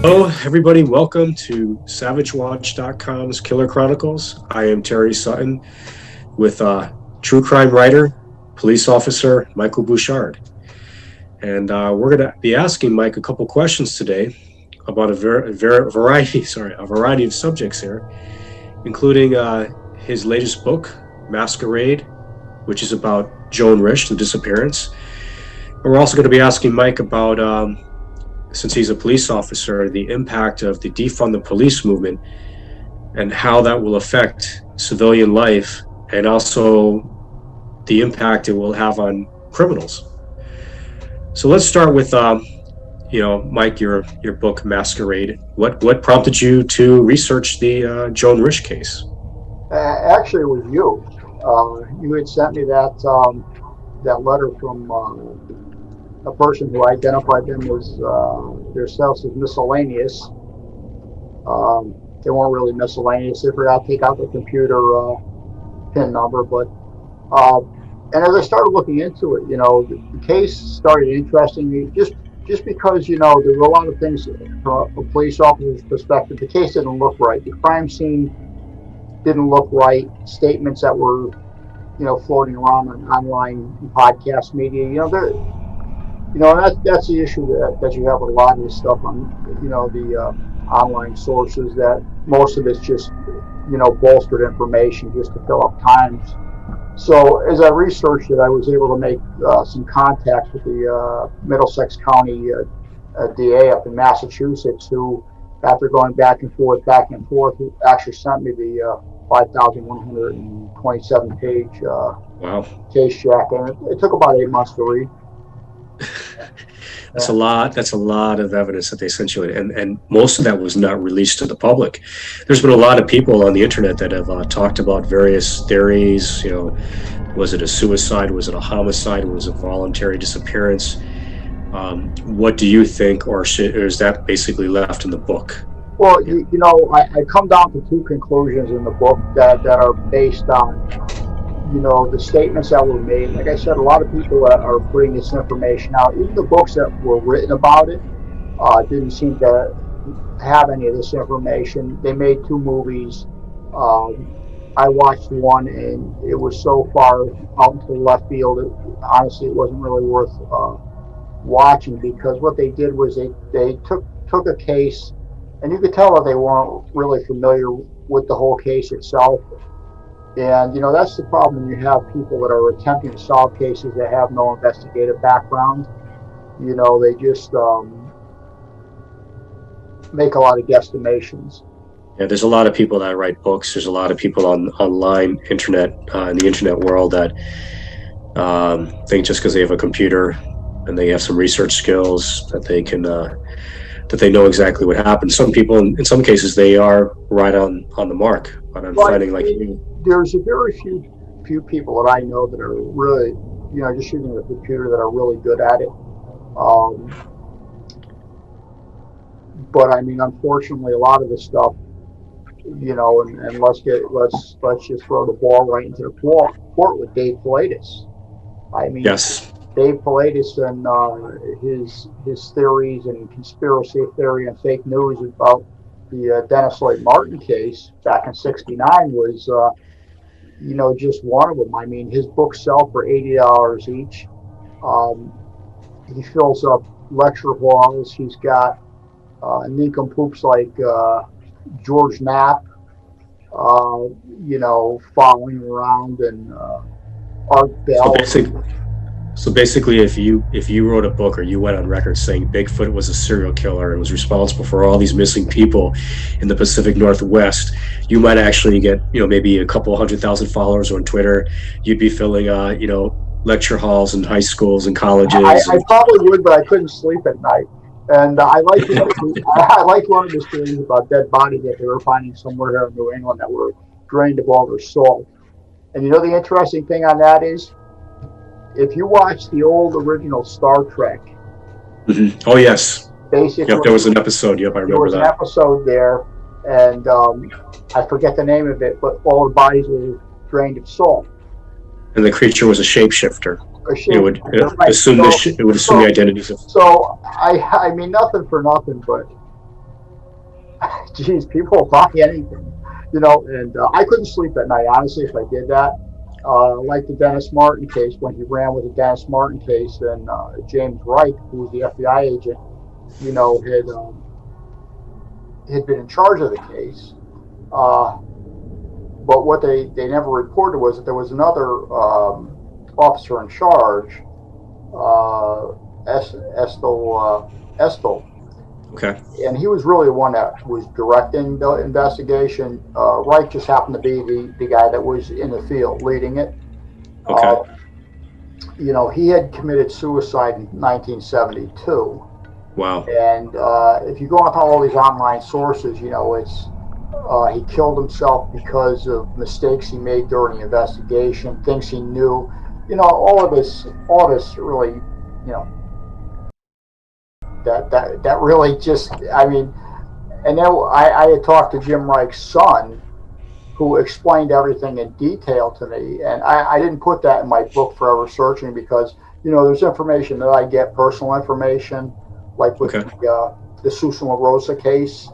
Hello, everybody. Welcome to SavageWatch.com's Killer Chronicles. I am Terry Sutton with true crime writer, police officer Michael Bouchard. And we're going to be asking Mike a couple questions today about a variety of subjects here, including his latest book, Masquerade, which is about Joan Risch, the disappearance. And we're also going to be asking Mike about since he's a police officer, the impact of the defund the police movement and how that will affect civilian life, and also the impact it will have on criminals. So let's start with, Mike, your book Masquerade. What prompted you to research the Joan Risch case? Actually, it was you. You had sent me that letter from a person who identified them as themselves as miscellaneous. They weren't really miscellaneous. They forgot to take out the computer PIN number, but and as I started looking into it, the case started interesting me just because there were a lot of things from a police officer's perspective. The case didn't look right. The crime scene didn't look right. Statements that were floating around on online podcast media, that's the issue that you have with a lot of this stuff on, the online sources, that most of it's just, bolstered information just to fill up times. So as I researched it, I was able to make some contacts with the Middlesex County DA up in Massachusetts, who, after going back and forth, who actually sent me the 5,127 page case check, and it took about 8 months to read. That's a lot of evidence that they sent you, and most of that was not released to the public. There's been a lot of people on the internet that have talked about various theories. Was it a suicide? Was it a homicide? Was it a voluntary disappearance? What do you think, or is that basically left in the book? Well, I come down to two conclusions in the book that are based on the statements that were made. Like I said, a lot of people are putting this information out. Even the books that were written about it didn't seem to have any of this information. They made 2 movies. I watched one, and it was so far out into the left field, honestly, it wasn't really worth watching, because what they did was they took a case, and you could tell that they weren't really familiar with the whole case itself. And, that's the problem when you have people that are attempting to solve cases that have no investigative background. They just make a lot of guesstimations. Yeah, there's a lot of people that write books. There's a lot of people online, internet, in the internet world that think just because they have a computer and they have some research skills that they can, that they know exactly what happened. Some people, in some cases, they are right on the mark. But I'm finding like you. There's a very few people that I know that are really, just using the computer, that are really good at it. But I mean, unfortunately, a lot of this stuff, and let's just throw the ball right into the court with Dave Paulides. I mean, yes. Dave Paulides and his theories and conspiracy theory and fake news about the Dennis Lloyd Martin case back in '69 was, just one of them. I mean, his books sell for $80 each. He fills up lecture halls. He's got nincompoops like George Knapp, following around, and Art Bell. So basically, if you wrote a book, or you went on record saying Bigfoot was a serial killer and was responsible for all these missing people in the Pacific Northwest, you might actually get, maybe a couple 100,000 followers on Twitter. You'd be filling, lecture halls and high schools and colleges. I probably would, but I couldn't sleep at night. And I like one of the stories about dead bodies that they were finding somewhere here in New England that were drained of all their salt. And the interesting thing on that is, if you watch the old original Star Trek. Mm-hmm. Oh, yes. Basically, there was an episode. Yep, I remember that. There was an episode there, and I forget the name of it, but all the bodies were drained of salt. And the creature was a shapeshifter. It would assume the identities of. So I mean, nothing for nothing, but geez, people will buy anything, and I couldn't sleep at night, honestly, if I did that. Like the Dennis Martin case, when he ran with the Dennis Martin case, and James Reich, who was the FBI agent, had been in charge of the case. Uh, but what they never reported was that there was another officer in charge, Estel, Okay. and he was really the one that was directing the investigation. Wright just happened to be the guy that was in the field leading it. Okay. He had committed suicide in 1972. Wow. And if you go onto all these online sources, it's he killed himself because of mistakes he made during the investigation, things he knew. All this really, that really just, I mean, and then I had talked to Jim Reich's son, who explained everything in detail to me, and I didn't put that in my book, Forever Searching, because there's information that I get, personal information, like with the Susan LaRosa case.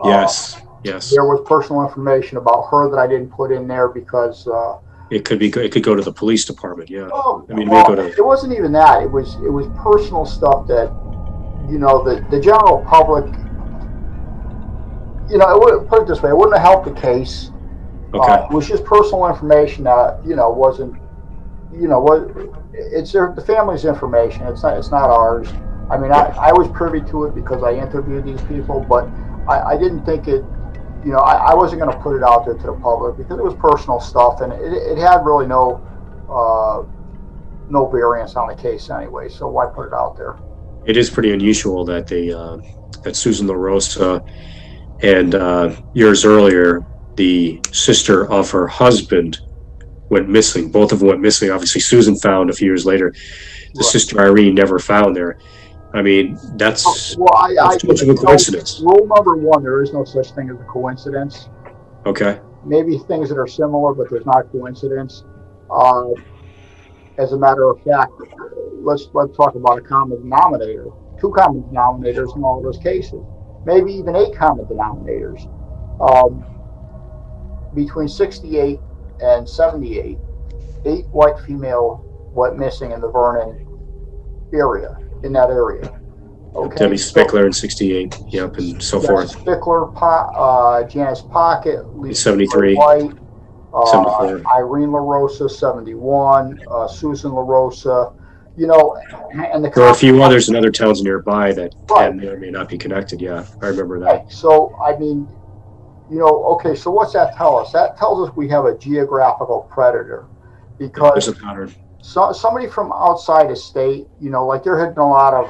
Yes. There was personal information about her that I didn't put in there because it could go to the police department. Yeah. It wasn't even that. It was personal stuff that the general public. Put it this way, it wouldn't have helped the case. Okay. It was just personal information that wasn't. It's the family's information. It's not ours. I mean, I was privy to it because I interviewed these people, but I didn't think it. I wasn't going to put it out there to the public because it was personal stuff, and it had really no variance on the case anyway. So why put it out there? It is pretty unusual that that Susan LaRosa and years earlier, the sister of her husband went missing. Both of them went missing. Obviously, Susan found a few years later. The sister Irene never found there. I mean, that's too much of a coincidence. Rule number one: there is no such thing as a coincidence. Okay. Maybe things that are similar, but there's not coincidence. As a matter of fact, let's talk about a common denominator. 2 common denominators in all of those cases. Maybe even 8 common denominators. Between 68 and 78, 8 white female went missing in the Vernon area. In that area. Okay. Debbie Spickler in 68, yep, and so forth. Spickler, Janice Pocket, Lisa 73, White, 74. Irene LaRosa, 71, Susan LaRosa, and there are a few others in other towns nearby that may or may not be connected. Yeah, I remember that. Right. So, I mean, okay, so what's that tell us? That tells us we have a geographical predator because there's a pattern. So somebody from outside a state, like there had been a lot of,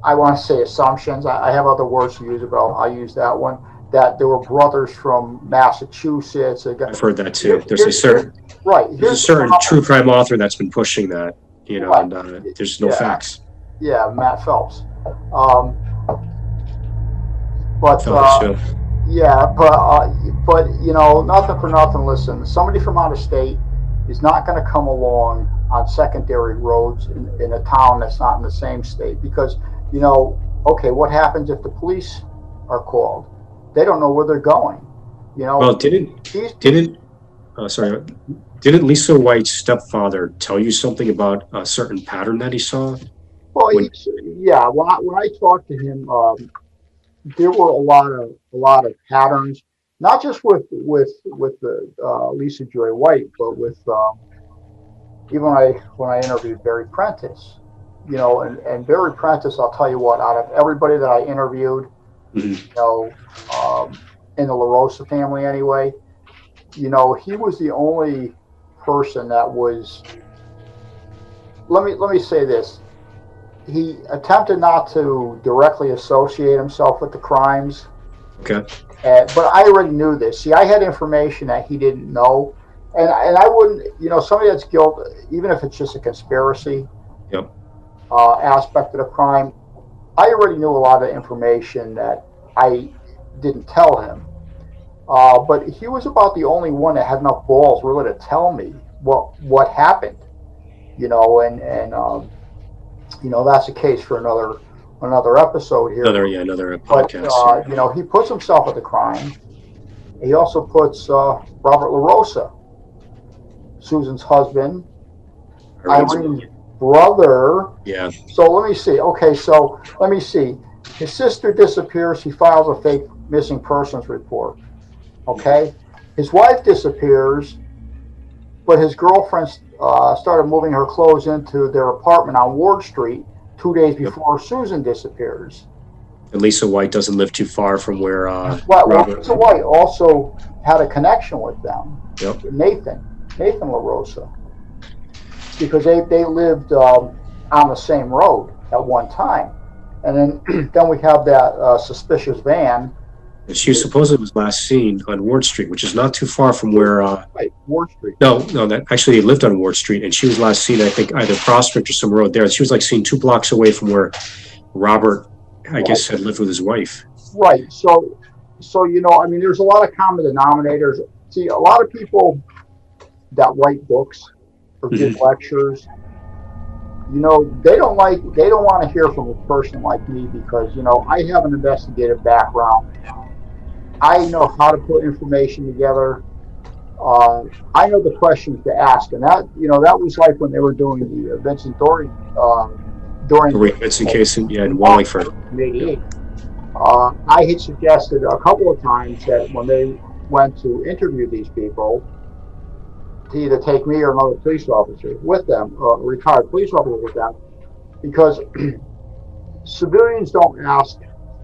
I want to say assumptions. I have other words to use, but I'll use that one. That there were brothers from Massachusetts. I've heard that too. There's a certain true crime author that's been pushing that, right. And there's no facts. Yeah, Matt Phelps. But nothing for nothing. Listen, somebody from out of state is not going to come along on secondary roads in a town that's not in the same state because, okay, what happens if the police are called? They don't know where they're going. Well, didn't Lisa White's stepfather tell you something about a certain pattern that he saw? Well, when I talked to him, there were a lot of patterns. Not just with the Lisa Joy White, but with even when I interviewed Barry Prentice, and Barry Prentice, I'll tell you what, out of everybody that I interviewed, in the LaRosa family anyway, he was the only person that was. Let me say this: he attempted not to directly associate himself with the crimes. Okay. But I already knew this. See, I had information that he didn't know, and I wouldn't, somebody that's guilty, even if it's just a conspiracy aspect of the crime, I already knew a lot of information that I didn't tell him. But he was about the only one that had enough balls really to tell me what happened, and that's a case for another another episode here. Another But podcast. you know, he puts himself at the crime. He also puts Robert LaRosa, Susan's husband, Irene's brother. Yeah. So let me see. Okay, so let me see. His sister disappears. He files a fake missing persons report. Okay, his wife disappears, but his girlfriend started moving her clothes into their apartment on Ward Street 2 days before Susan disappears. And Lisa White doesn't live too far from where Well, Lisa White also had a connection with them. Yep. Nathan LaRosa, because they lived on the same road at one time, and then we have that suspicious van. She supposedly was last seen on Ward Street, which is not too far from where. Right, Ward Street. No, that actually lived on Ward Street, and she was last seen, I think, either Prospect or some road there. She was like seen 2 blocks away from where Robert, I guess, had lived with his wife. Right. So you know, I mean, there's a lot of common denominators. See, a lot of people that write books or give lectures, you know, they don't want to hear from a person like me because, you know, I have an investigative background. I know how to put information together. I know the questions to ask, and that, you know, that was like when they were doing the Vincent Dory during the Vincent case in Wallingford. In '88. I had suggested a couple of times that when they went to interview these people, to either take me or another police officer with them, a retired police officer with them, because civilians don't ask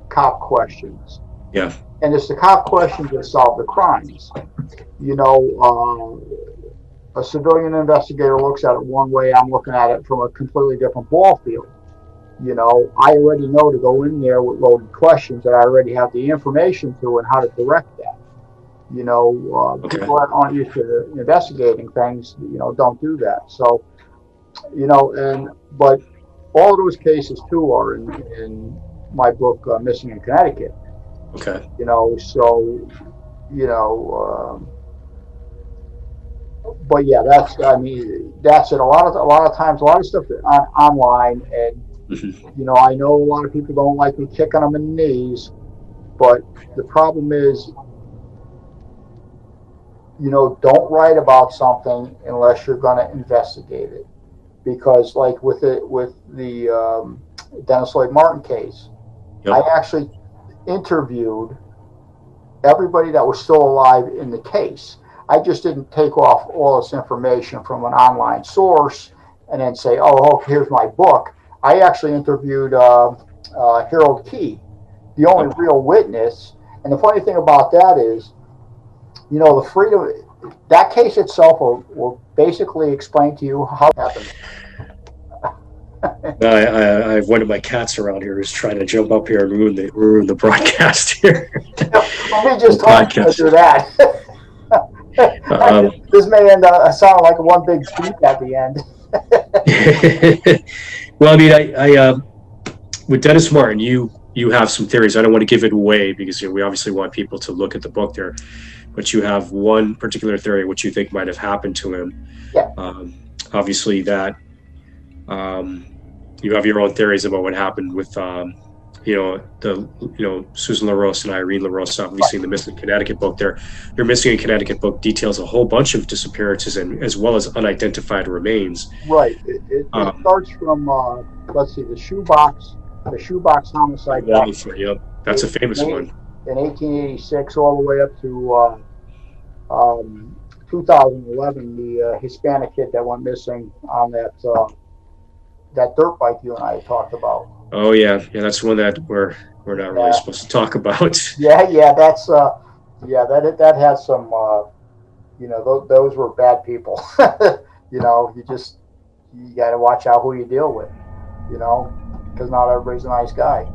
cop questions. Yeah. And it's the cop questions that solve the crimes. You know, a civilian investigator looks at it one way. I'm looking at it from a completely different ball field. You know, I already know to go in there with loaded questions that I already have the information to and how to direct that. You know, people that aren't used to investigating things, you know, don't do that. So, you know, but all of those cases too are in my book, Missing in Connecticut. Okay. You know, so, you know, but yeah, that's it. A lot of times, a lot of stuff online, and you know, I know a lot of people don't like me kicking them in the knees, but the problem is, you know, don't write about something unless you're going to investigate it, because like with the Dennis Lloyd Martin case, I actually interviewed everybody that was still alive in the case. I just didn't take off all this information from an online source and then say, oh, here's my book. I actually interviewed Harold Key, the only real witness. And the funny thing about that is, you know, the freedom, that case itself will basically explain to you how it happened. I have one of my cats around here who's trying to jump up here and ruin the broadcast here. Let me just talk through that. This may end up sounding like one big beep at the end. Well, I mean, I with Dennis Martin, you have some theories. I don't want to give it away because, you know, we obviously want people to look at the book there, but you have one particular theory which you think might have happened to him. Yeah. Obviously, that you have your own theories about what happened with Susan LaRosa and Irene LaRosa. Obviously, in the Missing in Connecticut book, your Missing in Connecticut book details a whole bunch of disappearances and as well as unidentified remains. Right. It starts from let's see, the shoebox homicide. Yep, that's a famous one. In 1886, all the way up to 2011, the Hispanic kid that went missing on that dirt bike you and I talked about. Oh yeah, that's one that we're not really supposed to talk about. Yeah, that's that had some you know, those were bad people. You know, you got to watch out who you deal with, you know, because not everybody's a nice guy.